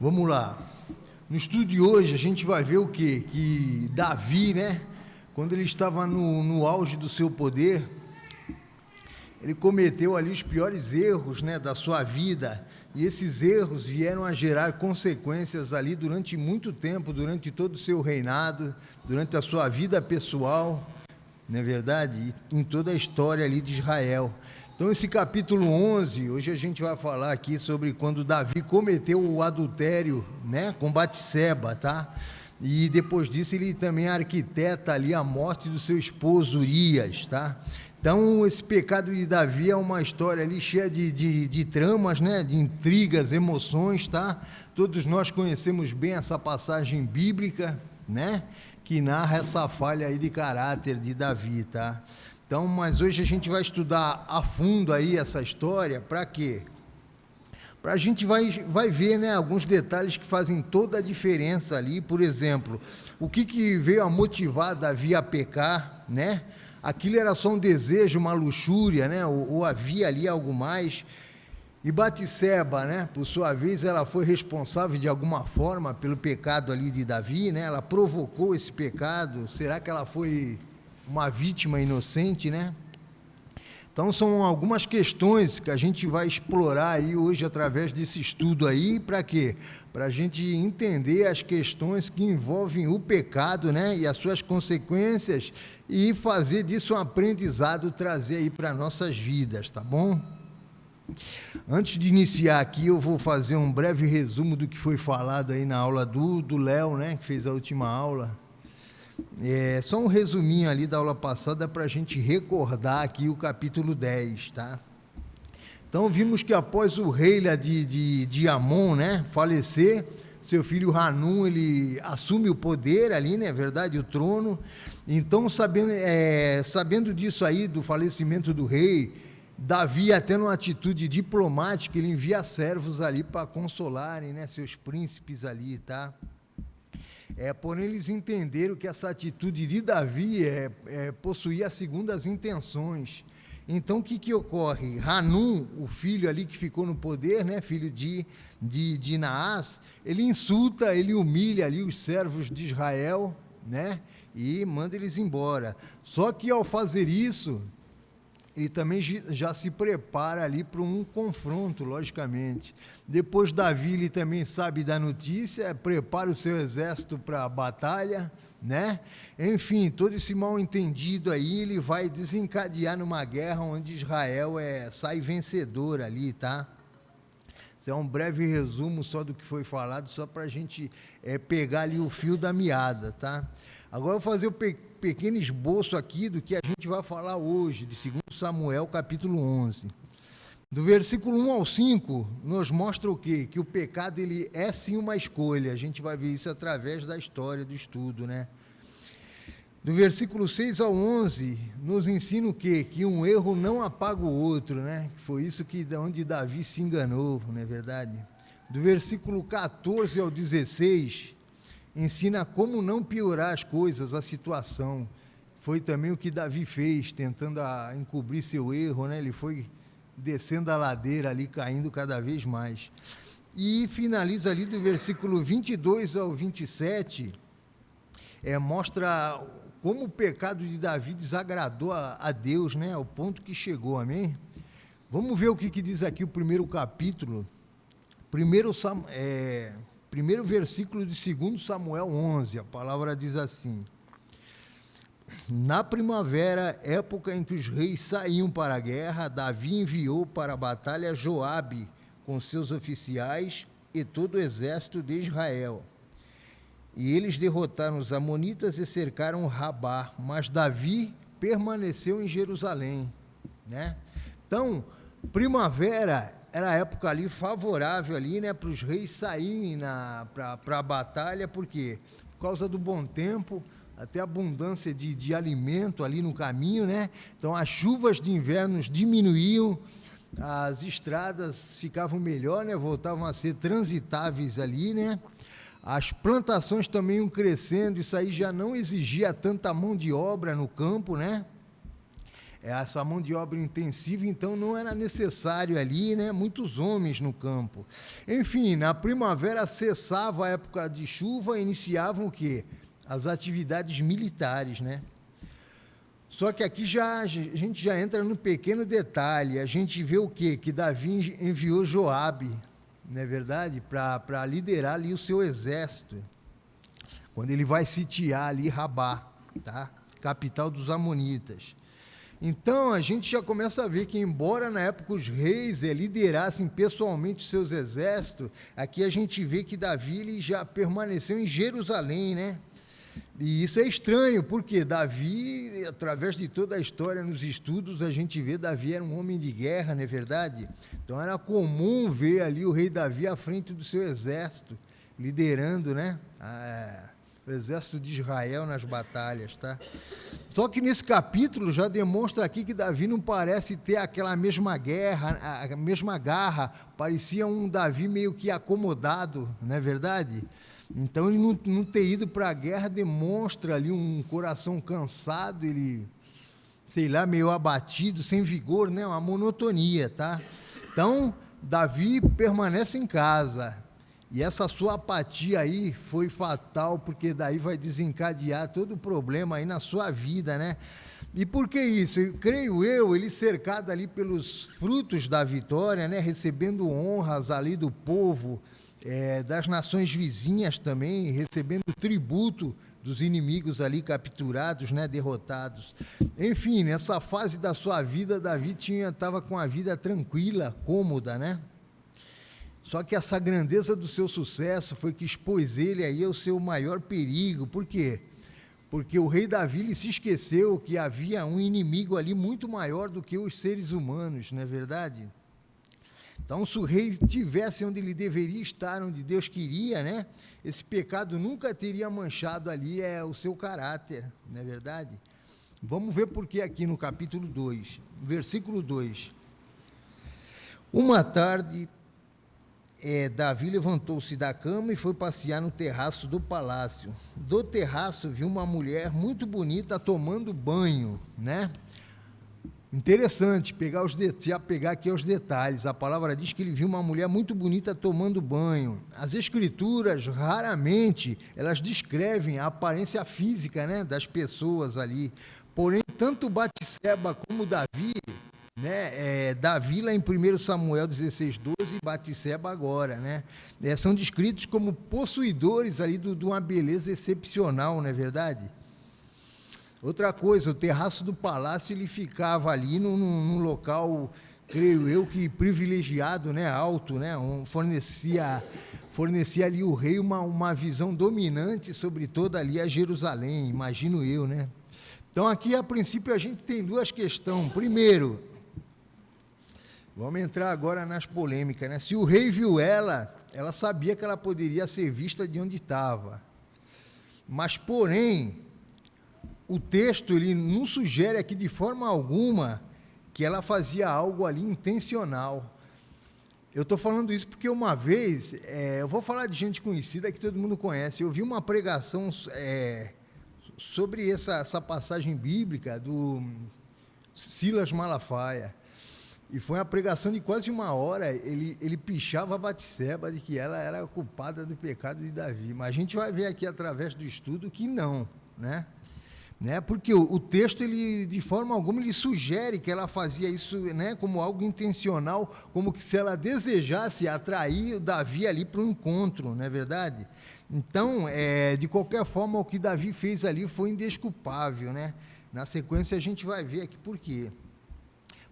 Vamos lá. No estudo de hoje a gente vai ver o quê? Que Davi, né? Quando ele estava no auge do seu poder, ele cometeu ali os piores erros, né, da sua vida. E esses erros vieram a gerar consequências ali durante muito tempo, durante todo o seu reinado, durante a sua vida pessoal, não é verdade? E em toda a história ali de Israel. Então, esse capítulo 11, hoje a gente vai falar aqui sobre quando Davi cometeu o adultério, né, com Batseba, tá? E depois disso ele também arquiteta ali a morte do seu esposo Urias, tá? Então, esse pecado de Davi é uma história ali cheia de tramas, né, de intrigas, emoções, tá? Todos nós conhecemos bem essa passagem bíblica, né, que narra essa falha aí de caráter de Davi, tá? Então, mas hoje a gente vai estudar a fundo aí essa história, para quê? Para a gente vai ver, né, alguns detalhes que fazem toda a diferença ali. Por exemplo, o que veio a motivar Davi a pecar, né? Aquilo era só um desejo, uma luxúria, né? Ou havia ali algo mais. E Batseba, né, por sua vez, ela foi responsável de alguma forma pelo pecado ali de Davi, né? Ela provocou esse pecado. Será que ela foi uma vítima inocente, né? Então são algumas questões que a gente vai explorar aí hoje através desse estudo aí, para quê? Para a gente entender as questões que envolvem o pecado, né, e as suas consequências, e fazer disso um aprendizado, trazer aí para nossas vidas, tá bom? Antes de iniciar aqui, eu vou fazer um breve resumo do que foi falado aí na aula do Léo, né, que fez a última aula. Só um resuminho ali da aula passada para a gente recordar aqui o capítulo 10, tá? Então vimos que após o rei lá de Amon, né, falecer, seu filho Hanum, ele assume o poder ali, né, verdade, o trono. Então sabendo disso aí, do falecimento do rei, Davi, até numa atitude diplomática, ele envia servos ali para consolarem, né, seus príncipes ali, tá? Porém, eles entenderam que essa atitude de Davi possuía segundas intenções. Então, o que ocorre? Hanum, o filho ali que ficou no poder, né, filho de Naás, ele insulta, ele humilha ali os servos de Israel, né, e manda eles embora. Só que ao fazer isso, ele também já se prepara ali para um confronto, logicamente. Depois Davi, ele também sabe da notícia, prepara o seu exército para a batalha, né? Enfim, todo esse mal entendido aí, ele vai desencadear numa guerra onde Israel sai vencedor ali, tá? Isso é um breve resumo só do que foi falado, só para a gente pegar ali o fio da meada, tá? Agora eu vou fazer o pequeno esboço aqui do que a gente vai falar hoje, de 2 Samuel, capítulo 11. Do versículo 1 ao 5, nos mostra o quê? Que o pecado, ele é sim uma escolha. A gente vai ver isso através da história, do estudo, né? Do versículo 6 ao 11, nos ensina o quê? Que um erro não apaga o outro, né? Foi isso onde Davi se enganou, não é verdade? Do versículo 14 ao 16, ensina como não piorar as coisas, a situação. Foi também o que Davi fez, tentando encobrir seu erro, né? Ele foi descendo a ladeira ali, caindo cada vez mais. E finaliza ali do versículo 22 ao 27, mostra como o pecado de Davi desagradou a Deus, né? Ao ponto que chegou, amém? Vamos ver o que diz aqui o primeiro capítulo, primeiro versículo de 2 Samuel 11, a palavra diz assim: na primavera, época em que os reis saíam para a guerra, Davi enviou para a batalha Joabe com seus oficiais e todo o exército de Israel. E eles derrotaram os amonitas e cercaram Rabá, mas Davi permaneceu em Jerusalém, né? Então, primavera era a época ali favorável ali, né, para os reis saírem para a batalha, por quê? Por causa do bom tempo, até abundância de alimento ali no caminho, né? Então as chuvas de inverno diminuíam, as estradas ficavam melhor, né? Voltavam a ser transitáveis ali, né? As plantações também iam crescendo, isso aí já não exigia tanta mão de obra no campo, né? essa mão de obra intensiva, então não era necessário ali, né, muitos homens no campo. Enfim, na primavera cessava a época de chuva e iniciavam o quê? As atividades militares, né? Só que aqui a gente já entra no pequeno detalhe, a gente vê o quê? Que Davi enviou Joabe, não é verdade? Para liderar ali o seu exército, quando ele vai sitiar ali Rabá, tá? Capital dos Amonitas. Então, a gente já começa a ver que, embora na época os reis liderassem pessoalmente os seus exércitos, aqui a gente vê que Davi ele já permaneceu em Jerusalém, né? E isso é estranho, porque Davi, através de toda a história, nos estudos, a gente vê Davi era um homem de guerra, não é verdade? Então era comum ver ali o rei Davi à frente do seu exército, liderando, né, o exército de Israel nas batalhas, tá? Só que nesse capítulo já demonstra aqui que Davi não parece ter aquela mesma guerra, a mesma garra, parecia um Davi meio que acomodado, não é verdade? Então, ele não ter ido para a guerra demonstra ali um coração cansado, ele, sei lá, meio abatido, sem vigor, né? Uma monotonia, tá? Então, Davi permanece em casa. E essa sua apatia aí foi fatal, porque daí vai desencadear todo o problema aí na sua vida, né? E por que isso? Creio eu, ele cercado ali pelos frutos da vitória, né? Recebendo honras ali do povo, das nações vizinhas também, recebendo tributo dos inimigos ali capturados, né, derrotados. Enfim, nessa fase da sua vida, Davi estava com a vida tranquila, cômoda, né? Só que essa grandeza do seu sucesso foi que expôs ele aí ao seu maior perigo. Por quê? Porque o rei Davi ele se esqueceu que havia um inimigo ali muito maior do que os seres humanos, não é verdade? Então, se o rei estivesse onde ele deveria estar, onde Deus queria, né? Esse pecado nunca teria manchado ali o seu caráter, não é verdade? Vamos ver por que aqui no capítulo 2, versículo 2. Uma tarde, Davi levantou-se da cama e foi passear no terraço do palácio. Do terraço viu uma mulher muito bonita tomando banho, né? Interessante, pegar aqui os detalhes. A palavra diz que ele viu uma mulher muito bonita tomando banho. As escrituras, raramente, elas descrevem a aparência física, né, das pessoas ali. Porém, tanto Batseba como Davi, né, Davi lá em 1 Samuel 16:12 e Batseba agora, né, são descritos como possuidores ali de uma beleza excepcional, não é verdade? Outra coisa, o terraço do palácio ele ficava ali num local, creio eu, que privilegiado, né, alto, né, fornecia ali o rei uma visão dominante sobre toda ali a Jerusalém, imagino eu, né. Então aqui a princípio a gente tem duas questões. Primeiro, vamos entrar agora nas polêmicas, né, se o rei viu ela sabia que ela poderia ser vista de onde estava, mas porém, o texto ele não sugere aqui de forma alguma que ela fazia algo ali intencional. Eu estou falando isso porque uma vez, eu vou falar de gente conhecida que todo mundo conhece, eu vi uma pregação sobre essa passagem bíblica do Silas Malafaia, e foi uma pregação de quase 1 hora, ele pichava a Batseba de que ela era culpada do pecado de Davi, mas a gente vai ver aqui através do estudo que não, né? Porque o texto, ele, de forma alguma, ele sugere que ela fazia isso, né, como algo intencional, como que se ela desejasse atrair o Davi ali para o encontro, não é verdade? Então, de qualquer forma, o que Davi fez ali foi indesculpável, né? Na sequência, a gente vai ver aqui por quê.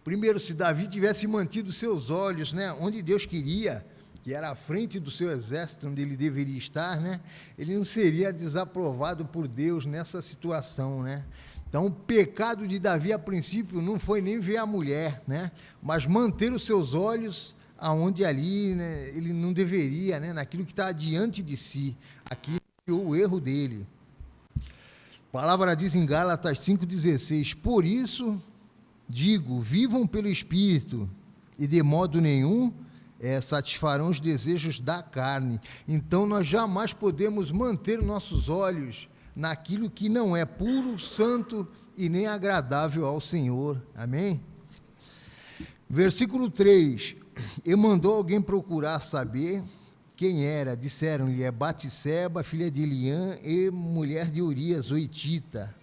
Primeiro, se Davi tivesse mantido seus olhos, né, onde Deus queria, que era à frente do seu exército, onde ele deveria estar, né, ele não seria desaprovado por Deus nessa situação, né? Então, o pecado de Davi, a princípio, não foi nem ver a mulher, né, mas manter os seus olhos aonde ali, né, ele não deveria, né, naquilo que está diante de si. Aqui o erro dele. A palavra diz em Gálatas 5,16, por isso, digo, vivam pelo Espírito, e de modo nenhum satisfarão os desejos da carne. Então nós jamais podemos manter nossos olhos naquilo que não é puro, santo e nem agradável ao Senhor. Amém? Versículo 3, e mandou alguém procurar saber quem era. Disseram-lhe, é Batseba, filha de Eliã e mulher de Urias, o hitita.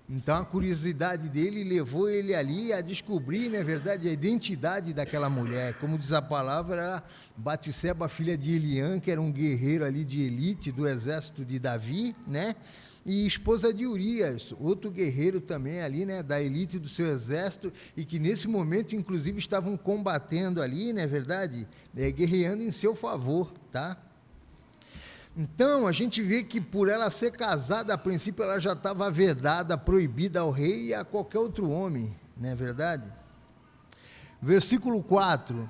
Então a curiosidade dele levou ele ali a descobrir, na verdade, a identidade daquela mulher. Como diz a palavra, era Batseba, filha de Eliã, que era um guerreiro ali de elite do exército de Davi, né? E esposa de Urias, outro guerreiro também ali, né, da elite do seu exército, e que nesse momento, inclusive, estavam combatendo ali, não é verdade? Guerreando em seu favor, tá? Então, a gente vê que por ela ser casada, a princípio ela já estava vedada, proibida ao rei e a qualquer outro homem, não é verdade? Versículo 4,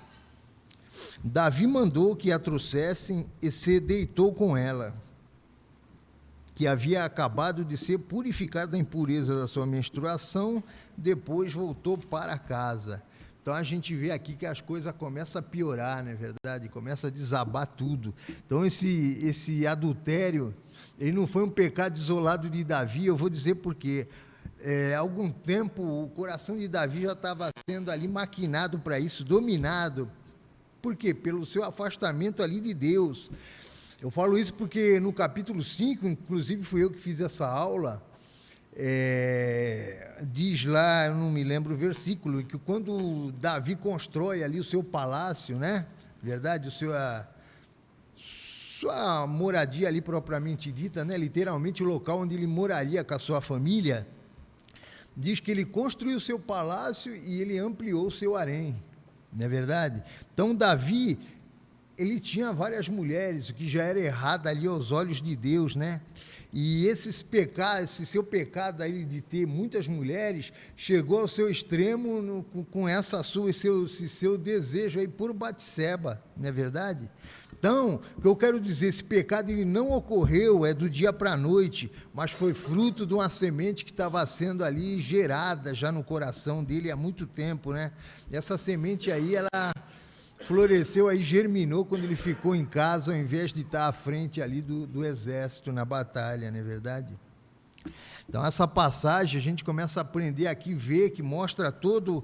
Davi mandou que a trouxessem e se deitou com ela, que havia acabado de ser purificada da impureza da sua menstruação, depois voltou para casa. Então a gente vê aqui que as coisas começam a piorar, não é verdade? Começa a desabar tudo. Então esse adultério, ele não foi um pecado isolado de Davi, eu vou dizer por quê. Há algum tempo o coração de Davi já estava sendo ali maquinado para isso, dominado. Por quê? Pelo seu afastamento ali de Deus. Eu falo isso porque no capítulo 5, inclusive fui eu que fiz essa aula, diz lá, eu não me lembro o versículo, que quando Davi constrói ali o seu palácio, né, verdade, sua moradia ali propriamente dita, né, literalmente o local onde ele moraria com a sua família, diz que ele construiu o seu palácio e ele ampliou o seu harém, não é verdade? Então Davi, ele tinha várias mulheres, o que já era errado ali aos olhos de Deus, né? E esse seu pecado aí de ter muitas mulheres, chegou ao seu extremo com esse seu desejo aí por Batseba, não é verdade? Então, o que eu quero dizer, esse pecado ele não ocorreu, do dia para a noite, mas foi fruto de uma semente que estava sendo ali gerada já no coração dele há muito tempo, né? E essa semente aí, ela floresceu aí, germinou quando ele ficou em casa, ao invés de estar à frente ali do exército na batalha, não é verdade? Então essa passagem a gente começa a aprender aqui, ver que mostra todo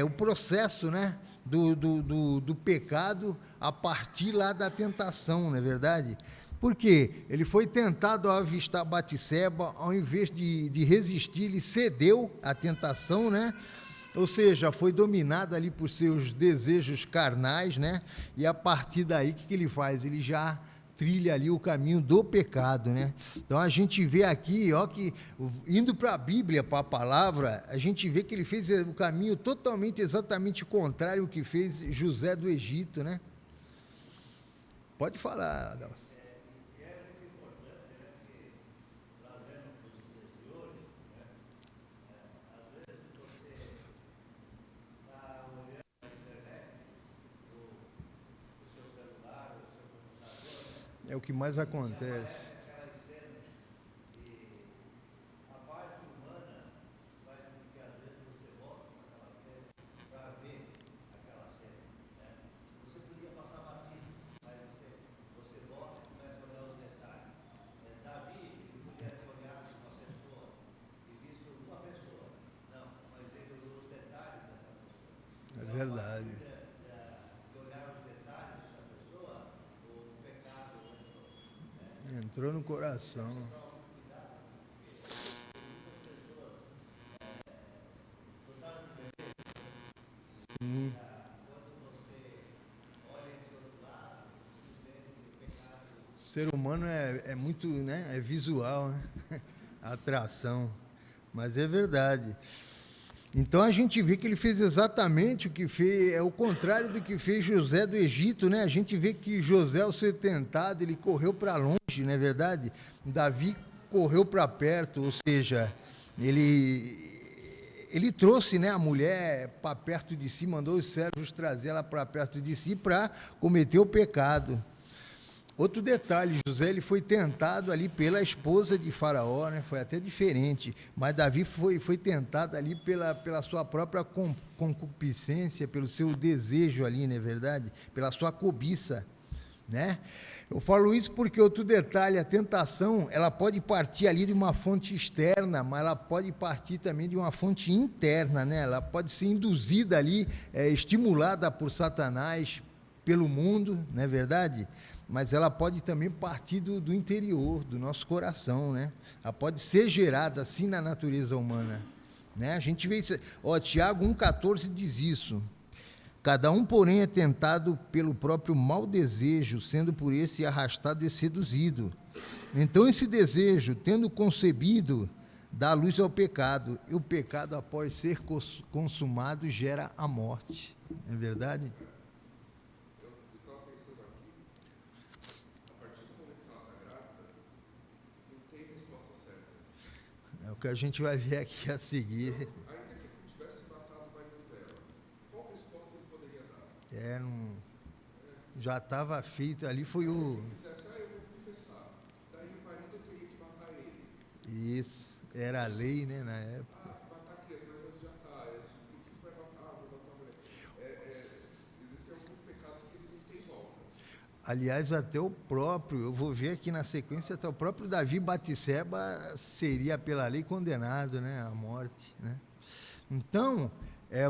o processo, né, do pecado a partir lá da tentação, não é verdade? Porque ele foi tentado ao avistar Batseba, ao invés de resistir, ele cedeu à tentação, né? Ou seja, foi dominado ali por seus desejos carnais, né? E a partir daí, o que ele faz? Ele já trilha ali o caminho do pecado, né? Então a gente vê aqui, ó, que indo para a Bíblia, para a palavra, a gente vê que ele fez o caminho totalmente, exatamente contrário ao que fez José do Egito, né? Pode falar, Adão. É o que mais acontece. É verdade. Entrou no coração. Sim. O ser humano é muito, né? É visual, né? Atração. Mas é verdade. Então a gente vê que ele fez exatamente o que fez, é o contrário do que fez José do Egito, né? A gente vê que José, ao ser tentado, ele correu para longe, não é verdade? Davi correu para perto, ou seja, ele trouxe, né, a mulher para perto de si, mandou os servos trazer ela para perto de si para cometer o pecado. Outro detalhe, José ele foi tentado ali pela esposa de Faraó, né? Foi até diferente, mas Davi foi tentado ali pela sua própria concupiscência, pelo seu desejo ali, não é verdade? Pela sua cobiça, né? Eu falo isso porque outro detalhe, a tentação, ela pode partir ali de uma fonte externa, mas ela pode partir também de uma fonte interna, né? Ela pode ser induzida ali, estimulada por Satanás, pelo mundo, não é verdade? Mas ela pode também partir do interior, do nosso coração, né? Ela pode ser gerada assim na natureza humana, né? A gente vê isso, Tiago 1,14 diz isso. Cada um, porém, é tentado pelo próprio mau desejo, sendo por esse arrastado e seduzido. Então, esse desejo, tendo concebido, dá luz ao pecado, e o pecado, após ser consumado, gera a morte. Não é verdade? Eu estava pensando aqui, a partir do momento que ela está grávida, não tem resposta certa. É o que a gente vai ver aqui a seguir. Ainda que ele não tivesse matado o marido dela, qual resposta ele poderia dar? Já estava feito, ali foi o... Se ele quisesse, eu vou confessar, daí o marido teria que matar ele. Isso, era a lei, né, na época. Matar a criança, mas já está, o que vai matar? Vou matar a mulher. Existem alguns pecados que eles não têm volta. Aliás, até o próprio, eu vou ver aqui na sequência, até o próprio Davi Batseba seria pela lei condenado, né, à morte, né? Então,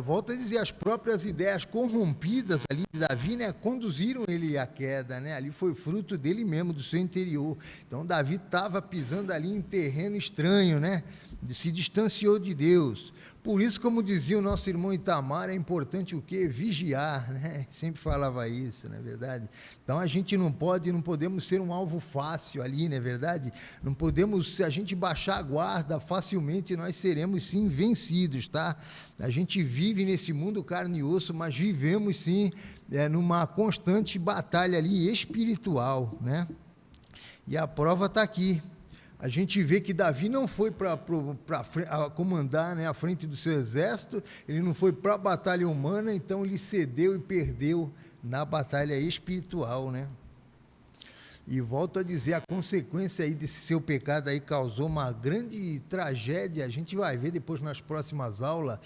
volto a dizer, as próprias ideias corrompidas ali de Davi, né, conduziram ele à queda, né? Ali foi fruto dele mesmo, do seu interior. Então, Davi estava pisando ali em terreno estranho, né? Se distanciou de Deus. Por isso, como dizia o nosso irmão Itamar, é importante o quê? Vigiar, né? Sempre falava isso, não é verdade? Então, a gente não podemos ser um alvo fácil ali, não é verdade? Não podemos, se a gente baixar a guarda, facilmente nós seremos sim vencidos, tá? A gente vive nesse mundo carne e osso, mas vivemos sim numa constante batalha ali espiritual, né? E a prova está aqui. A gente vê que Davi não foi para comandar, né, à frente do seu exército, ele não foi para a batalha humana, então ele cedeu e perdeu na batalha espiritual, né? E volto a dizer, a consequência aí desse seu pecado aí causou uma grande tragédia, a gente vai ver depois nas próximas aulas,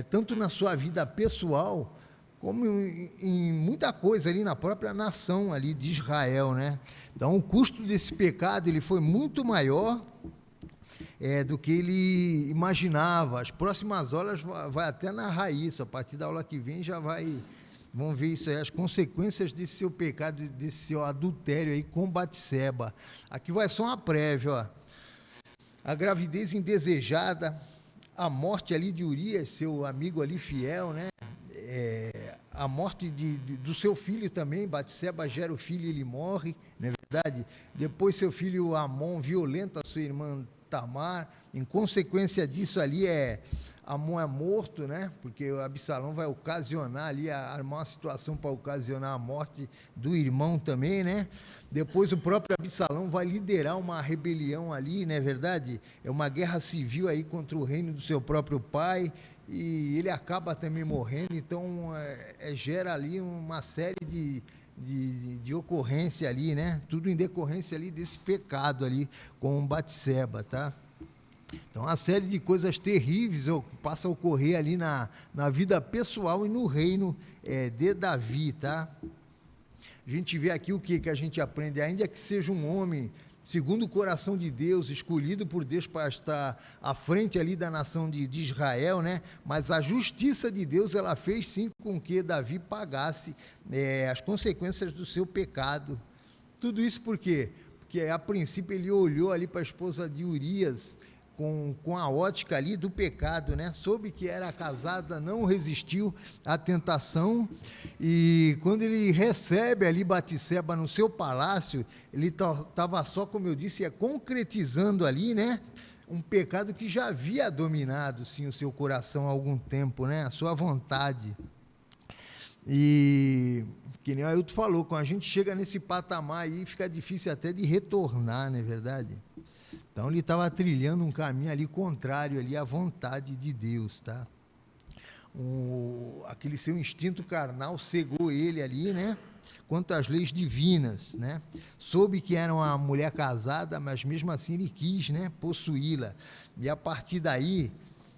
tanto na sua vida pessoal, como em muita coisa ali na própria nação ali de Israel, né? Então, o custo desse pecado, ele foi muito maior do que ele imaginava. As próximas aulas vai até narrar isso, a partir da aula que vem vão ver isso aí, as consequências desse seu pecado, desse seu adultério aí com Batseba. Aqui vai só uma prévia, ó. A gravidez indesejada, a morte ali de Urias, seu amigo ali fiel, né? A morte do seu filho também, Batseba gera o filho e ele morre, não é verdade? Depois seu filho Amon violenta a sua irmã Tamar, em consequência disso ali Amon é morto, né? Porque o Absalão vai ocasionar ali, armar uma situação para ocasionar a morte do irmão também, né? Depois o próprio Absalão vai liderar uma rebelião ali, não é verdade? É uma guerra civil aí contra o reino do seu próprio pai, e ele acaba também morrendo, então gera ali uma série de ocorrência ali, né? Tudo em decorrência ali desse pecado ali com Batseba, tá? Então, uma série de coisas terríveis passa a ocorrer ali na vida pessoal e no reino de Davi, tá? A gente vê aqui o que a gente aprende, ainda que seja um homem segundo o coração de Deus, escolhido por Deus para estar à frente ali da nação de Israel, né? Mas a justiça de Deus, ela fez sim com que Davi pagasse as consequências do seu pecado. Tudo isso por quê? Porque a princípio ele olhou ali para a esposa de Urias com a ótica ali do pecado, né? Soube que era casada, não resistiu à tentação, e quando ele recebe ali Batseba no seu palácio, ele estava só, como eu disse, concretizando ali, né? Um pecado que já havia dominado, sim, o seu coração há algum tempo, né? A sua vontade. E, que nem o Ailton falou, quando a gente chega nesse patamar aí, fica difícil até de retornar, não é verdade? Então, ele estava trilhando um caminho ali contrário ali à vontade de Deus, tá? Aquele seu instinto carnal cegou ele ali, né? Quanto às leis divinas, né? Soube que era uma mulher casada, mas mesmo assim ele quis, né? Possuí-la. E a partir daí,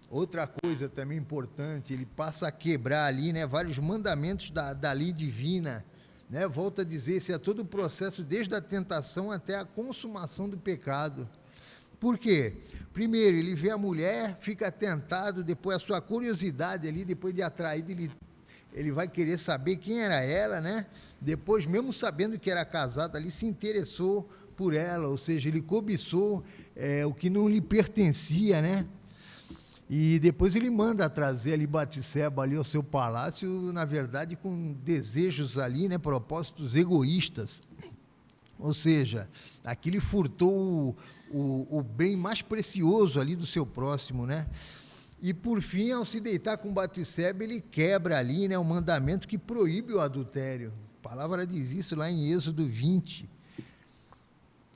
outra coisa também importante, ele passa a quebrar ali, né? Vários mandamentos da lei divina, né? Volto a dizer, esse é todo o processo, desde a tentação até a consumação do pecado. Por quê? Primeiro, ele vê a mulher, fica tentado, depois a sua curiosidade ali, depois de atraído, ele vai querer saber quem era ela, né? Depois, mesmo sabendo que era casado ali, se interessou por ela, ou seja, ele cobiçou o que não lhe pertencia, né? E depois ele manda trazer ali Batseba ali ao seu palácio, na verdade, com desejos ali, né? Propósitos egoístas. Ou seja, aqui ele furtou o bem mais precioso ali do seu próximo, né? E por fim, ao se deitar com Batseba, ele quebra ali, né, o mandamento que proíbe o adultério. A palavra diz isso lá em Êxodo 20.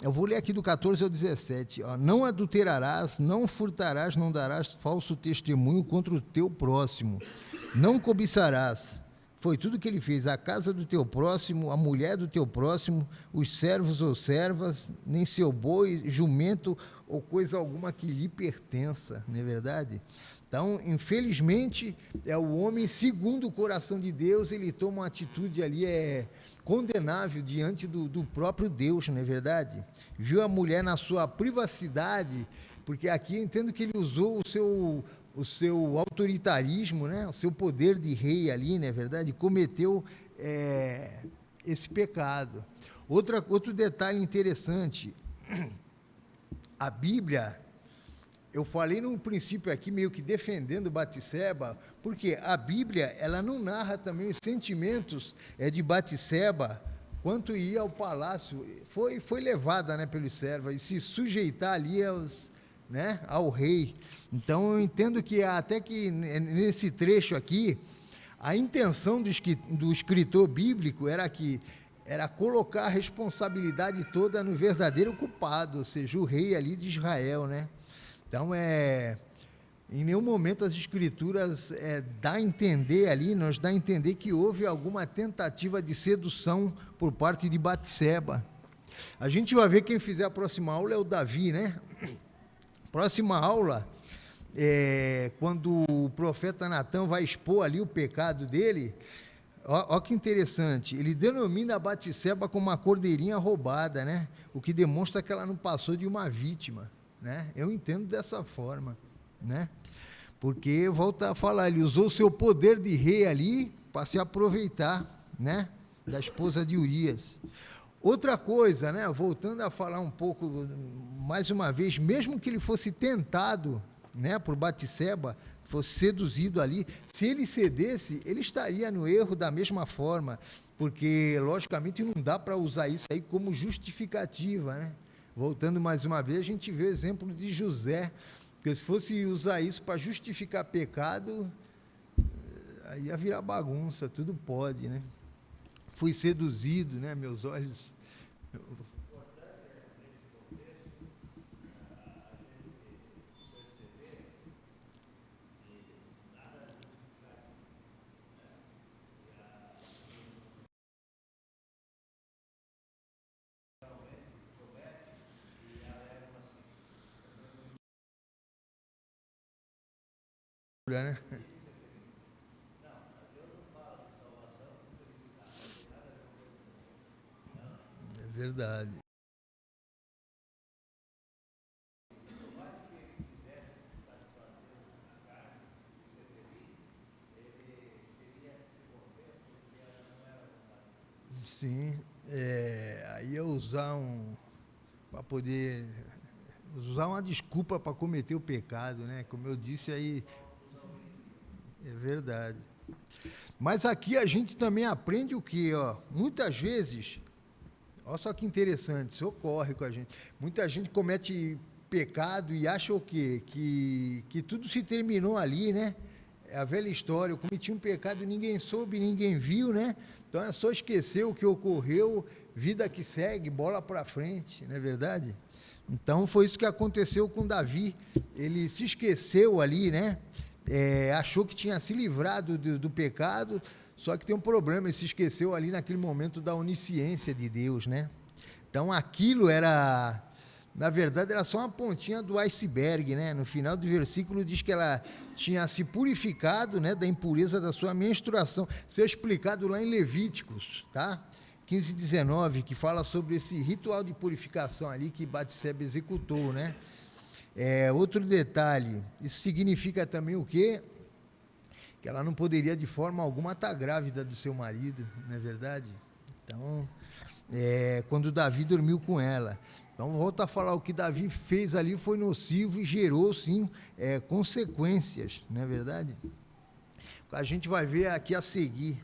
Eu vou ler aqui do 14 ao 17. Ó, não adulterarás, não furtarás, não darás falso testemunho contra o teu próximo. Não cobiçarás. Foi tudo que ele fez. A casa do teu próximo, a mulher do teu próximo, os servos ou servas, nem seu boi, jumento ou coisa alguma que lhe pertença. Não é verdade? Então, infelizmente, o homem, segundo o coração de Deus, ele toma uma atitude ali condenável diante do próprio Deus, não é verdade? Viu a mulher na sua privacidade, porque aqui eu entendo que ele usou o seu autoritarismo, né? O seu poder de rei ali, não é verdade? Cometeu esse pecado. Outro detalhe interessante, a Bíblia... Eu falei num princípio aqui, meio que defendendo Batseba, porque a Bíblia, ela não narra também os sentimentos de Batseba, quanto ia ao palácio, foi levada, né, pelos servos, e se sujeitar ali né, ao rei. Então, eu entendo que até que nesse trecho aqui, a intenção do escritor bíblico era colocar a responsabilidade toda no verdadeiro culpado, ou seja, o rei ali de Israel, né? Então, em nenhum momento as escrituras dá a entender ali, nos dá a entender que houve alguma tentativa de sedução por parte de Batseba. A gente vai ver, quem fizer a próxima aula é o Davi, né? Próxima aula, quando o profeta Natã vai expor ali o pecado dele, ó que interessante, ele denomina a Batseba como uma cordeirinha roubada, né? O que demonstra que ela não passou de uma vítima. Né? Eu entendo dessa forma, né? Porque, volta a falar, ele usou o seu poder de rei ali para se aproveitar, né, da esposa de Urias. Outra coisa, né, voltando a falar um pouco, mais uma vez, mesmo que ele fosse tentado, né, por Batseba, fosse seduzido ali, se ele cedesse, ele estaria no erro da mesma forma, porque, logicamente, não dá para usar isso aí como justificativa, né? Voltando mais uma vez, a gente vê o exemplo de José, porque se fosse usar isso para justificar pecado, aí ia virar bagunça, tudo pode, né? Fui seduzido, né? Meus olhos... né? É verdade. Sim, aí eu usar para poder usar uma desculpa para cometer o pecado, né? Como eu disse aí, é verdade. Mas aqui a gente também aprende o quê? Ó? Muitas vezes, olha só que interessante, isso ocorre com a gente. Muita gente comete pecado e acha o quê? Que tudo se terminou ali, né? É a velha história, eu cometi um pecado e ninguém soube, ninguém viu, né? Então é só esquecer o que ocorreu, vida que segue, bola para frente, não é verdade? Então foi isso que aconteceu com Davi, ele se esqueceu ali, né? Achou que tinha se livrado do pecado, só que tem um problema, ele se esqueceu ali naquele momento da onisciência de Deus, né? Então aquilo era, na verdade, era só uma pontinha do iceberg, né? No final do versículo diz que ela tinha se purificado, né, da impureza da sua menstruação. Isso é explicado lá em Levíticos, tá? 15 e 19, que fala sobre esse ritual de purificação ali que Batseba executou, né? Outro detalhe, isso significa também o quê? Que ela não poderia de forma alguma estar grávida do seu marido, não é verdade? Então, quando Davi dormiu com ela. Então, volta a falar, o que Davi fez ali foi nocivo e gerou, sim, consequências, não é verdade? A gente vai ver aqui a seguir.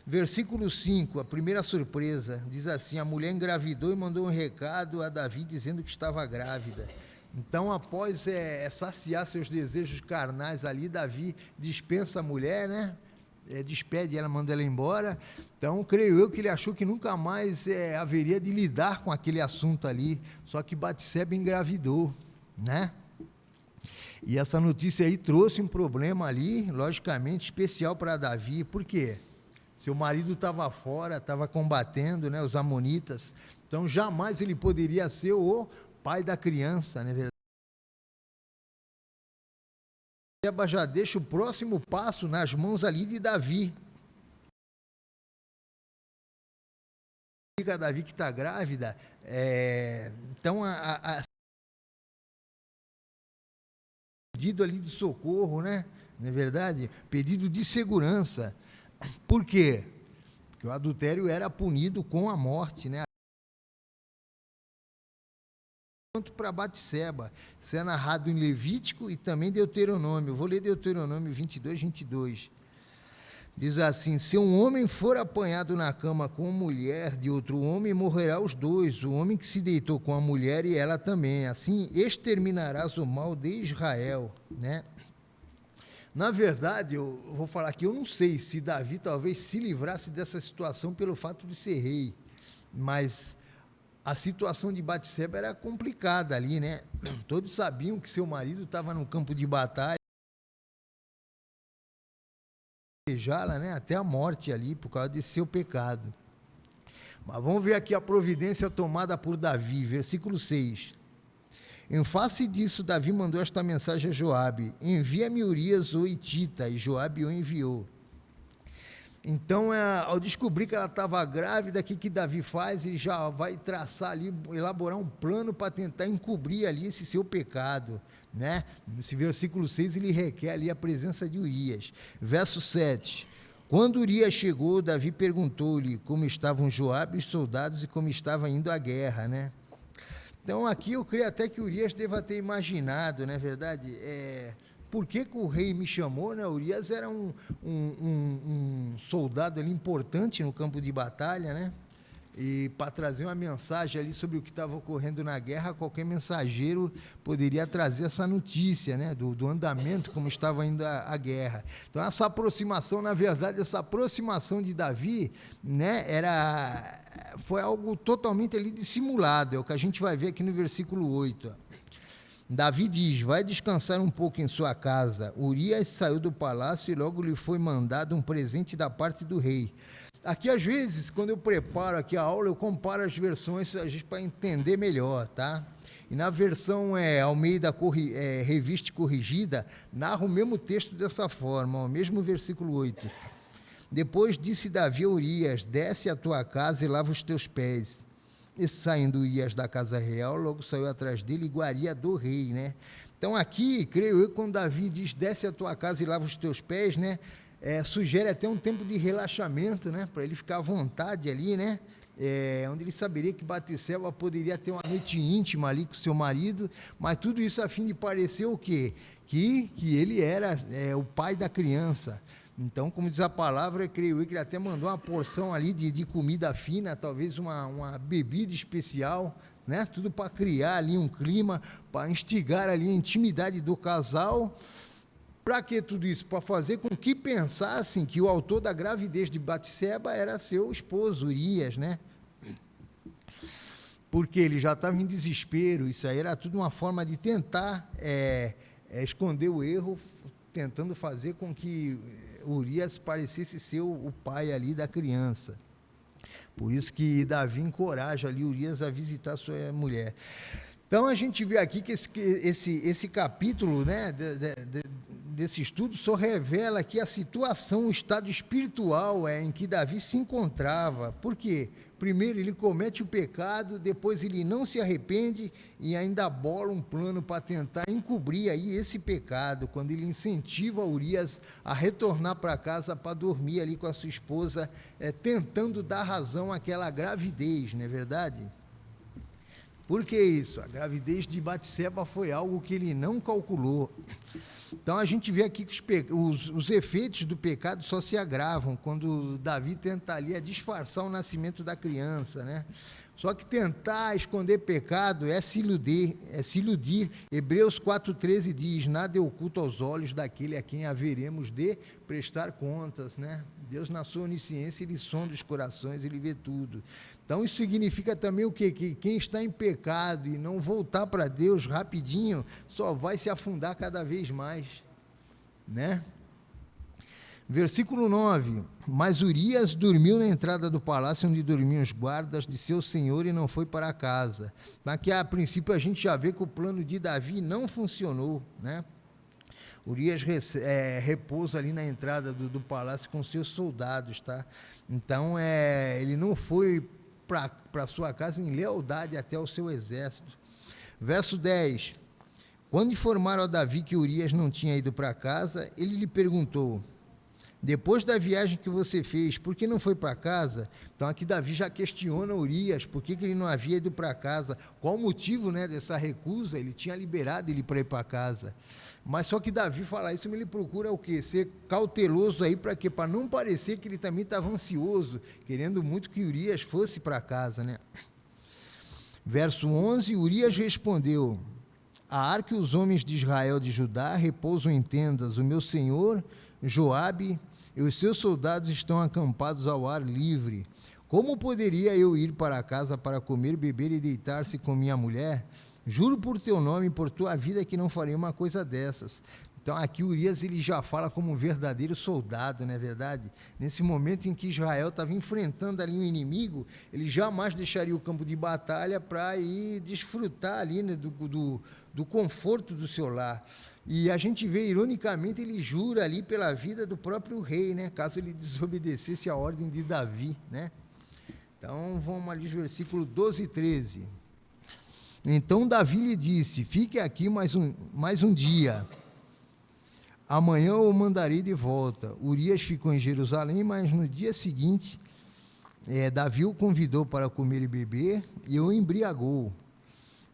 Versículo 5, a primeira surpresa, diz assim: a mulher engravidou e mandou um recado a Davi dizendo que estava grávida. Então, após saciar seus desejos carnais ali, Davi dispensa a mulher, né? Despede ela, manda ela embora. Então, creio eu que ele achou que nunca mais haveria de lidar com aquele assunto ali. Só que Batseba engravidou, né? E essa notícia aí trouxe um problema ali, logicamente, especial para Davi. Por quê? Seu marido estava fora, estava combatendo, né, os amonitas. Então, jamais ele poderia ser o pai da criança, né, verdade? Batseba já deixa o próximo passo nas mãos ali de Davi. Fica Davi que está grávida. Então, pedido ali de socorro, né? Não é verdade? Pedido de segurança. Por quê? Porque o adultério era punido com a morte, né? Quanto para Batseba, isso é narrado em Levítico e também Deuteronômio. Eu vou ler Deuteronômio 22, 22. Diz assim: se um homem for apanhado na cama com mulher de outro homem, morrerá os dois, o homem que se deitou com a mulher e ela também. Assim exterminarás o mal de Israel, né? Na verdade, eu vou falar aqui, eu não sei se Davi talvez se livrasse dessa situação pelo fato de ser rei, mas a situação de Batseba era complicada ali, né? Todos sabiam que seu marido estava no campo de batalha, desejá-la, né, até a morte ali, por causa de seu pecado. Mas vamos ver aqui a providência tomada por Davi, versículo 6. Em face disso, Davi mandou esta mensagem a Joabe: envia-me Urias o Hitita, e Joabe o enviou. Então, ao descobrir que ela estava grávida, o que Davi faz? Ele já vai traçar ali, elaborar um plano para tentar encobrir ali esse seu pecado, né? Nesse versículo 6, ele requer ali a presença de Urias. Verso 7. Quando Urias chegou, Davi perguntou-lhe como estavam Joabe e os soldados e como estava indo a guerra, né? Então, aqui eu creio até que Urias deva ter imaginado, não é verdade? Por que o rei me chamou, né? Urias era um soldado ali importante no campo de batalha, né? E para trazer uma mensagem ali sobre o que estava ocorrendo na guerra, qualquer mensageiro poderia trazer essa notícia, né? Do andamento, como estava indo a guerra. Então, essa aproximação, na verdade, essa aproximação de Davi, né? Foi algo totalmente ali dissimulado, é o que a gente vai ver aqui no versículo 8. Davi diz: vai descansar um pouco em sua casa. Urias saiu do palácio e logo lhe foi mandado um presente da parte do rei. Aqui, às vezes, quando eu preparo aqui a aula, eu comparo as versões para entender melhor, tá? E na versão Almeida Revista Corrigida, narra o mesmo texto dessa forma, o mesmo versículo 8. Depois disse Davi a Urias: desce à tua casa e lava os teus pés. E saindo Urias da casa real, logo saiu atrás dele iguaria do rei, né? Então aqui, creio eu, quando Davi diz, desce à tua casa e lava os teus pés, né? Sugere até um tempo de relaxamento, né? Para ele ficar à vontade ali, né? Onde ele saberia que Batseba poderia ter uma noite íntima ali com seu marido, mas tudo isso a fim de parecer o quê? Que ele era o pai da criança. Então, como diz a palavra, creio eu que ele até mandou uma porção ali de comida fina, talvez uma bebida especial, né? Tudo para criar ali um clima, para instigar ali a intimidade do casal. Para que tudo isso? Para fazer com que pensassem que o autor da gravidez de Batseba era seu esposo, Urias, né? Porque ele já estava em desespero, isso aí era tudo uma forma de tentar esconder o erro, tentando fazer com que Urias parecesse ser o pai ali da criança. Por isso que Davi encoraja ali Urias a visitar sua mulher. Então a gente vê aqui que esse capítulo, né, desse estudo só revela que a situação, o estado espiritual em que Davi se encontrava. Por quê? Primeiro ele comete o pecado, depois ele não se arrepende e ainda bola um plano para tentar encobrir aí esse pecado, quando ele incentiva Urias a retornar para casa para dormir ali com a sua esposa, tentando dar razão àquela gravidez, não é verdade? Por que isso? A gravidez de Batseba foi algo que ele não calculou. Então a gente vê aqui que os efeitos do pecado só se agravam quando Davi tenta ali disfarçar o nascimento da criança, né? Só que tentar esconder pecado é se iludir. Hebreus 4,13 diz: nada é oculto aos olhos daquele a quem haveremos de prestar contas, né? Deus, na sua onisciência, ele sonda os corações, ele vê tudo. Então isso significa também o quê? Que quem está em pecado e não voltar para Deus rapidinho, só vai se afundar cada vez mais, né? Versículo 9, mas Urias dormiu na entrada do palácio onde dormiam os guardas de seu senhor e não foi para casa. Aqui a princípio a gente já vê que o plano de Davi não funcionou, né? Urias repousa ali na entrada do palácio com seus soldados, tá? Então ele não foi para sua casa em lealdade até ao seu exército. Verso 10, quando informaram a Davi que Urias não tinha ido para casa, ele lhe perguntou: depois da viagem que você fez, por que não foi para casa? Então aqui Davi já questiona Urias, por que ele não havia ido para casa, qual o motivo, né, dessa recusa. Ele tinha liberado ele para ir para casa, mas só que Davi fala isso, ele procura o quê? Ser cauteloso aí para quê? Para não parecer que ele também estava ansioso, querendo muito que Urias fosse para casa, né? Verso 11, Urias respondeu: a arca e os homens de Israel de Judá repousam em tendas, o meu senhor Joabe e os seus soldados estão acampados ao ar livre. Como poderia eu ir para casa para comer, beber e deitar-se com minha mulher? Juro por teu nome e por tua vida que não farei uma coisa dessas. Então aqui Urias ele já fala como um verdadeiro soldado, não é verdade? Nesse momento em que Israel estava enfrentando ali um inimigo, ele jamais deixaria o campo de batalha para ir desfrutar ali, né, do conforto do seu lar. E a gente vê, ironicamente, ele jura ali pela vida do próprio rei, né? Caso ele desobedecesse a ordem de Davi, né? Então vamos ali, versículo 12 e 13. Então Davi lhe disse: fique aqui mais um dia, amanhã eu o mandarei de volta. Urias ficou em Jerusalém, mas no dia seguinte Davi o convidou para comer e beber e o embriagou.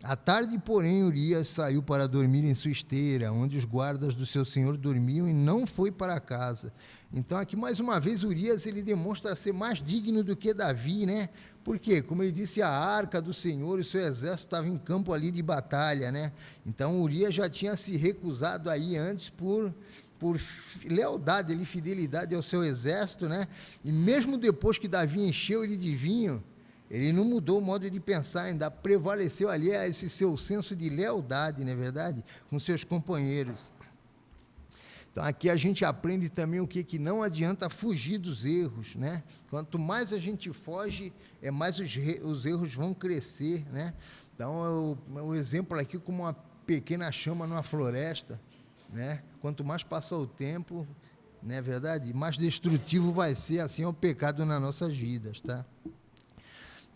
À tarde, porém, Urias saiu para dormir em sua esteira, onde os guardas do seu senhor dormiam, e não foi para casa. Então aqui mais uma vez Urias ele demonstra ser mais digno do que Davi, né? Porque, como ele disse, a arca do Senhor e o seu exército estava em campo ali de batalha, né? Então Urias já tinha se recusado aí antes por lealdade, ali, fidelidade ao seu exército, né? E mesmo depois que Davi encheu ele de vinho, ele não mudou o modo de pensar, ainda prevaleceu ali esse seu senso de lealdade, não é verdade? Com seus companheiros. Então aqui a gente aprende também o que não adianta fugir dos erros, né? Quanto mais a gente foge, mais os erros vão crescer, né? Então o exemplo aqui como uma pequena chama numa floresta, né? Quanto mais passa o tempo, não é verdade? Mais destrutivo vai ser, assim, o pecado nas nossas vidas, tá?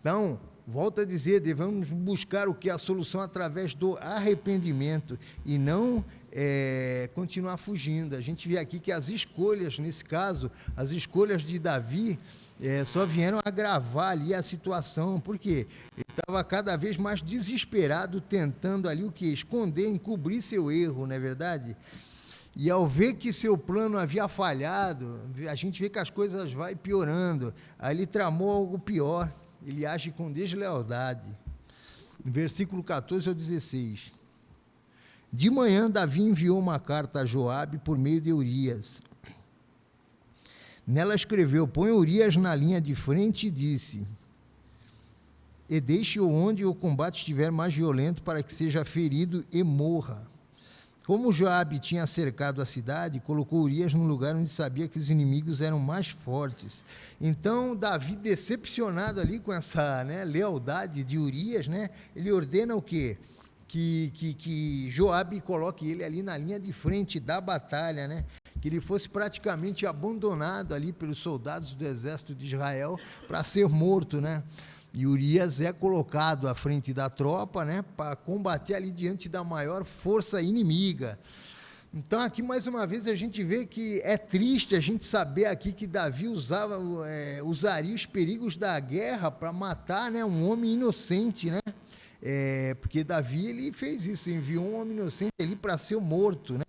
Então, volto a dizer, devemos buscar o que? A solução através do arrependimento e não continuar fugindo. A gente vê aqui que as escolhas, nesse caso, as escolhas de Davi só vieram agravar ali a situação, porque ele estava cada vez mais desesperado, tentando ali o que? Esconder, encobrir seu erro, não é verdade? E ao ver que seu plano havia falhado, a gente vê que as coisas vão piorando. Aí ele tramou algo pior. Ele age com deslealdade. Versículo 14 ao 16. De manhã, Davi enviou uma carta a Joabe por meio de Urias. Nela escreveu: põe Urias na linha de frente, e disse: e deixe-o onde o combate estiver mais violento, para que seja ferido e morra. Como Joabe tinha cercado a cidade, colocou Urias no lugar onde sabia que os inimigos eram mais fortes. Então, Davi, decepcionado ali com essa, né, lealdade de Urias, né, ele ordena o quê? que Joabe coloque ele ali na linha de frente da batalha, né? Que ele fosse praticamente abandonado ali pelos soldados do exército de Israel para ser morto, né? E Urias é colocado à frente da tropa, né? Para combater ali diante da maior força inimiga. Então, aqui, mais uma vez, a gente vê que é triste a gente saber aqui que Davi usaria os perigos da guerra para matar, né, um homem inocente, né? Porque Davi, ele fez isso, enviou um homem inocente ali para ser morto, né?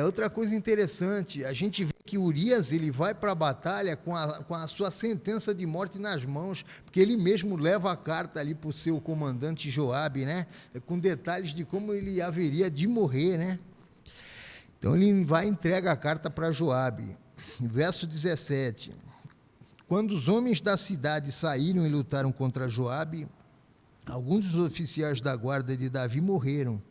Outra coisa interessante, a gente vê que Urias, ele vai para a batalha com a sua sentença de morte nas mãos, porque ele mesmo leva a carta ali para o seu comandante Joabe, né? Com detalhes de como ele haveria de morrer, né? Então ele vai e entrega a carta para Joabe. Verso 17. Quando os homens da cidade saíram e lutaram contra Joabe, alguns dos oficiais da guarda de Davi morreram.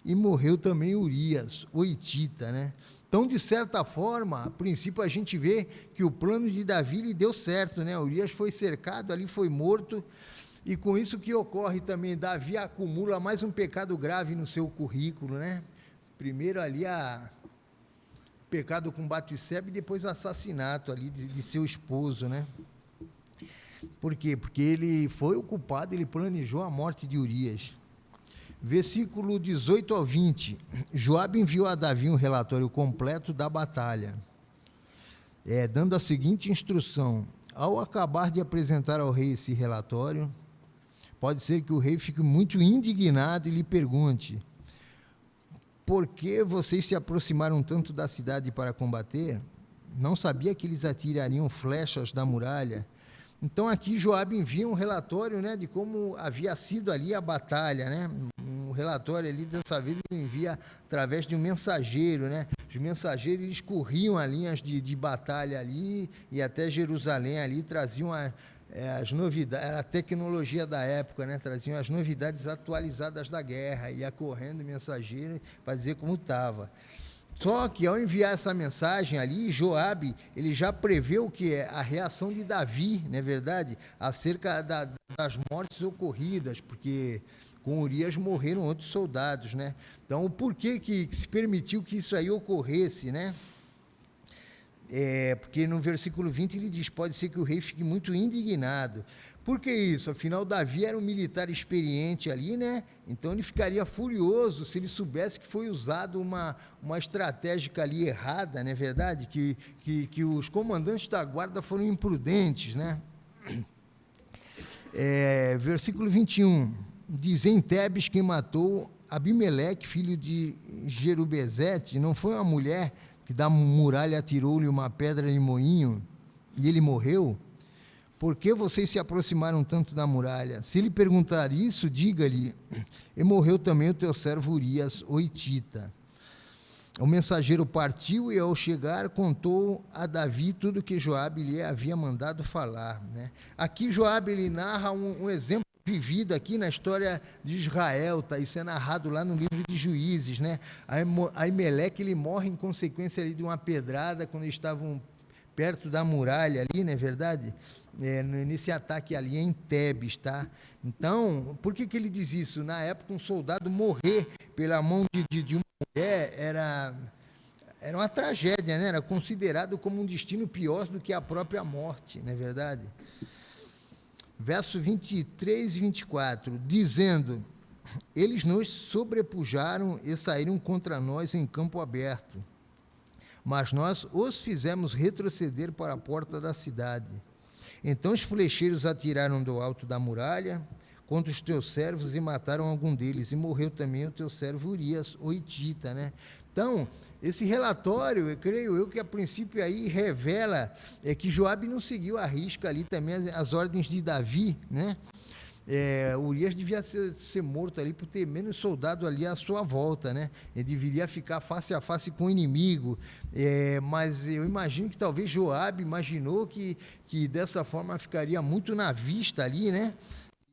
E morreu também Urias, o hitita, né? Então, de certa forma, a princípio a gente vê que o plano de Davi lhe deu certo, né? Urias foi cercado, ali foi morto, e com isso que ocorre também, Davi acumula mais um pecado grave no seu currículo, né? Primeiro ali pecado com Batseba e depois assassinato ali de seu esposo, né? Por quê? Porque ele foi o culpado, ele planejou a morte de Urias. Versículo 18 ao 20, Joabe enviou a Davi um relatório completo da batalha, dando a seguinte instrução: ao acabar de apresentar ao rei esse relatório, pode ser que o rei fique muito indignado e lhe pergunte: por que vocês se aproximaram tanto da cidade para combater? Não sabia que eles atirariam flechas da muralha? Então aqui Joabe envia um relatório, né, de como havia sido ali a batalha, né? Um relatório ali, dessa vez ele envia através de um mensageiro, né? Os mensageiros eles corriam as linhas de batalha ali e até Jerusalém ali, traziam as novidades, a tecnologia da época, né? Traziam as novidades atualizadas da guerra, ia correndo mensageiro para dizer como estava. Só que ao enviar essa mensagem ali, Joabe, ele já preveu que é a reação de Davi, não é verdade? Acerca das mortes ocorridas, porque com Urias morreram outros soldados, né? Então, o porquê que se permitiu que isso aí ocorresse, né? Porque no versículo 20 ele diz, pode ser que o rei fique muito indignado. Por que isso? Afinal, Davi era um militar experiente ali, né? Então ele ficaria furioso se ele soubesse que foi usado uma estratégia ali errada, não é verdade? Que os comandantes da guarda foram imprudentes, né? Versículo 21, diz, em Tebes quem matou Abimeleque, filho de Jerubezete, não foi uma mulher que da muralha atirou-lhe uma pedra de moinho e ele morreu? Por que vocês se aproximaram tanto da muralha? Se ele perguntar isso, diga-lhe, e morreu também o teu servo Urias, o hitita. O mensageiro partiu e, ao chegar, contou a Davi tudo o que Joabe lhe havia mandado falar, né? Aqui Joabe ele narra um exemplo vivido aqui na história de Israel, tá? Isso é narrado lá no livro de Juízes, né? Aimeleque ele morre em consequência ali de uma pedrada quando eles estavam perto da muralha ali, não é verdade? Nesse ataque ali em Tebes, tá? Então, por que ele diz isso? Na época, um soldado morrer pela mão de uma mulher era uma tragédia, né? Era considerado como um destino pior do que a própria morte, não é verdade? Verso 23 e 24, dizendo, eles nos sobrepujaram e saíram contra nós em campo aberto, mas nós os fizemos retroceder para a porta da cidade. Então os flecheiros atiraram do alto da muralha contra os teus servos e mataram algum deles, e morreu também o teu servo Urias, o hitita, né? Então, esse relatório, eu creio eu que a princípio aí revela que Joabe não seguiu à risca ali também as ordens de Davi, né? Urias devia ser morto ali por ter menos soldado ali à sua volta, né? Ele deveria ficar face a face com o inimigo, mas eu imagino que talvez Joabe imaginou que dessa forma ficaria muito na vista ali, né?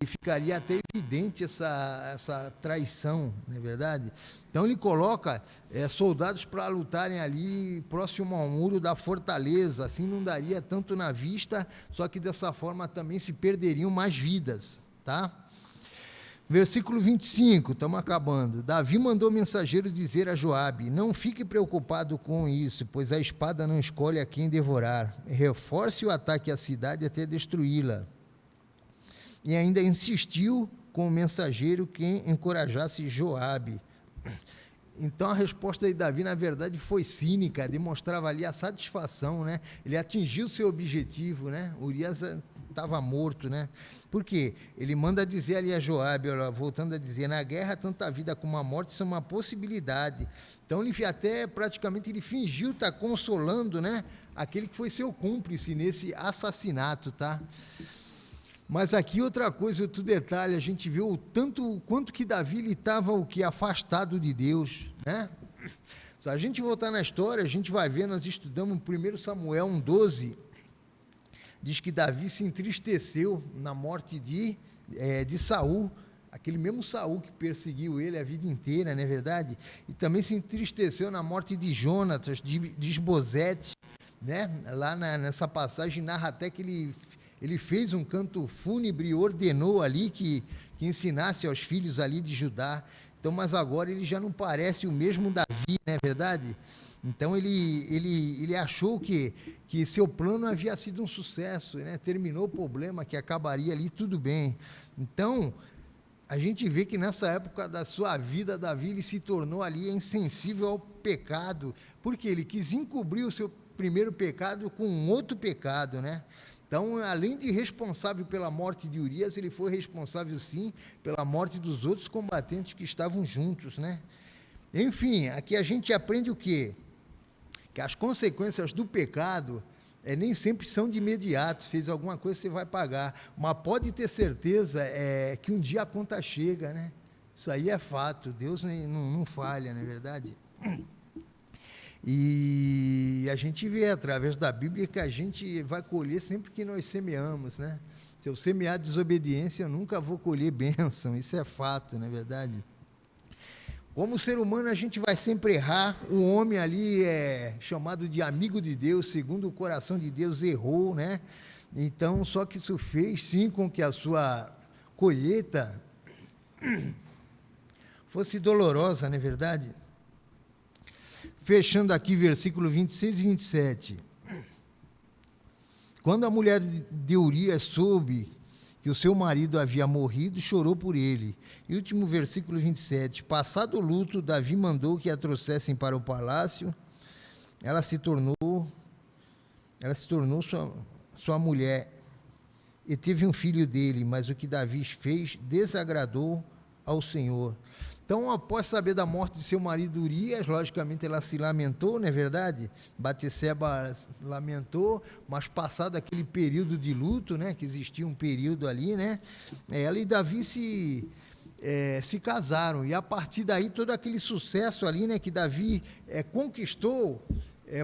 E ficaria até evidente essa traição, não é verdade? Então ele coloca soldados para lutarem ali próximo ao muro da fortaleza, assim não daria tanto na vista, só que dessa forma também se perderiam mais vidas, tá? Versículo 25, estamos acabando. Davi mandou mensageiro dizer a Joabe: não fique preocupado com isso, pois a espada não escolhe a quem devorar. Reforce o ataque à cidade até destruí-la. E ainda insistiu com o mensageiro que encorajasse Joabe. Então a resposta de Davi, na verdade, foi cínica, demonstrava ali a satisfação, né? Ele atingiu seu objetivo, né? Urias estava morto, né? Por quê? Ele manda dizer ali a Joabe, voltando a dizer, na guerra tanto a vida como a morte são uma possibilidade. Então ele até praticamente ele fingiu estar consolando, né? Aquele que foi seu cúmplice nesse assassinato, tá? Mas aqui outra coisa, outro detalhe, a gente viu o quanto que Davi estava afastado de Deus, né? Se a gente voltar na história, a gente vai ver, nós estudamos 1 Samuel 1,12, diz que Davi se entristeceu na morte de Saul, aquele mesmo Saul que perseguiu ele a vida inteira, não é verdade? E também se entristeceu na morte de Jonatas, de Isbosete, né? Lá nessa passagem narra até que ele fez um canto fúnebre e ordenou ali que ensinasse aos filhos ali de Judá. Então, mas agora ele já não parece o mesmo Davi, não é verdade? Então ele achou que seu plano havia sido um sucesso, né? Terminou o problema, que acabaria ali tudo bem. Então, a gente vê que nessa época da sua vida, Davi ele se tornou ali insensível ao pecado, porque ele quis encobrir o seu primeiro pecado com um outro pecado, né? Então, além de responsável pela morte de Urias, ele foi responsável, sim, pela morte dos outros combatentes que estavam juntos, né? Enfim, aqui a gente aprende o quê? Que as consequências do pecado nem sempre são de imediato. Fez alguma coisa, você vai pagar. Mas pode ter certeza que um dia a conta chega, né? Isso aí é fato. Deus não falha, não é verdade? E a gente vê através da Bíblia que a gente vai colher sempre que nós semeamos, né? Se eu semear desobediência, eu nunca vou colher bênção, isso é fato, não é verdade? Como ser humano, a gente vai sempre errar. O homem ali é chamado de amigo de Deus, segundo o coração de Deus, errou, né? Então, só que isso fez, sim, com que a sua colheita fosse dolorosa, não é verdade? Fechando aqui versículo 26 e 27. Quando a mulher de Urias soube que o seu marido havia morrido, chorou por ele. E último versículo 27. Passado o luto, Davi mandou que a trouxessem para o palácio. Ela se tornou sua mulher e teve um filho dele, mas o que Davi fez desagradou ao Senhor. Então, após saber da morte de seu marido Urias, logicamente ela se lamentou, não é verdade? Batseba lamentou, mas passado aquele período de luto, né, que existia um período ali, né, ela e Davi se casaram, e a partir daí todo aquele sucesso ali, né, que Davi conquistou,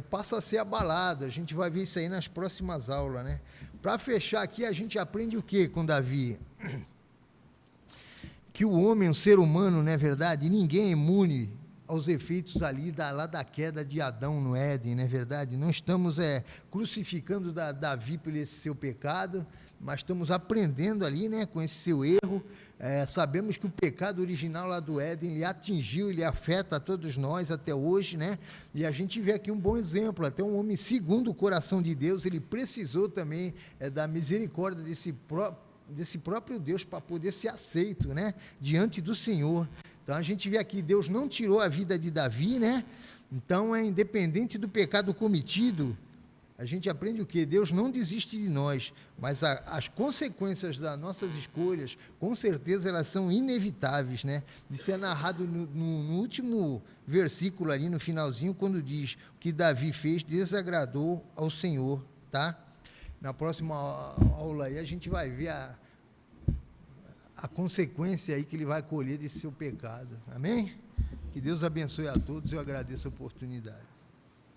passa a ser abalado. A gente vai ver isso aí nas próximas aulas, né? Para fechar aqui, a gente aprende o que com Davi? Que o homem, o ser humano, não é verdade? Ninguém é imune aos efeitos ali da queda de Adão no Éden, não é verdade? Não estamos crucificando Davi por esse seu pecado, mas estamos aprendendo ali, né, com esse seu erro. Sabemos que o pecado original lá do Éden, ele atingiu, ele afeta a todos nós até hoje, né? E a gente vê aqui um bom exemplo, até um homem segundo o coração de Deus, ele precisou também da misericórdia desse próprio Deus para poder ser aceito, né, diante do Senhor. Então a gente vê aqui, Deus não tirou a vida de Davi, né? Então independente do pecado cometido, a gente aprende o quê? Deus não desiste de nós, mas as consequências das nossas escolhas, com certeza elas são inevitáveis, né? Isso é narrado no último versículo ali, no finalzinho, quando diz que Davi fez desagradou ao Senhor, tá? Na próxima aula aí a gente vai ver a consequência aí que ele vai colher desse seu pecado. Amém? Que Deus abençoe a todos, eu agradeço a oportunidade.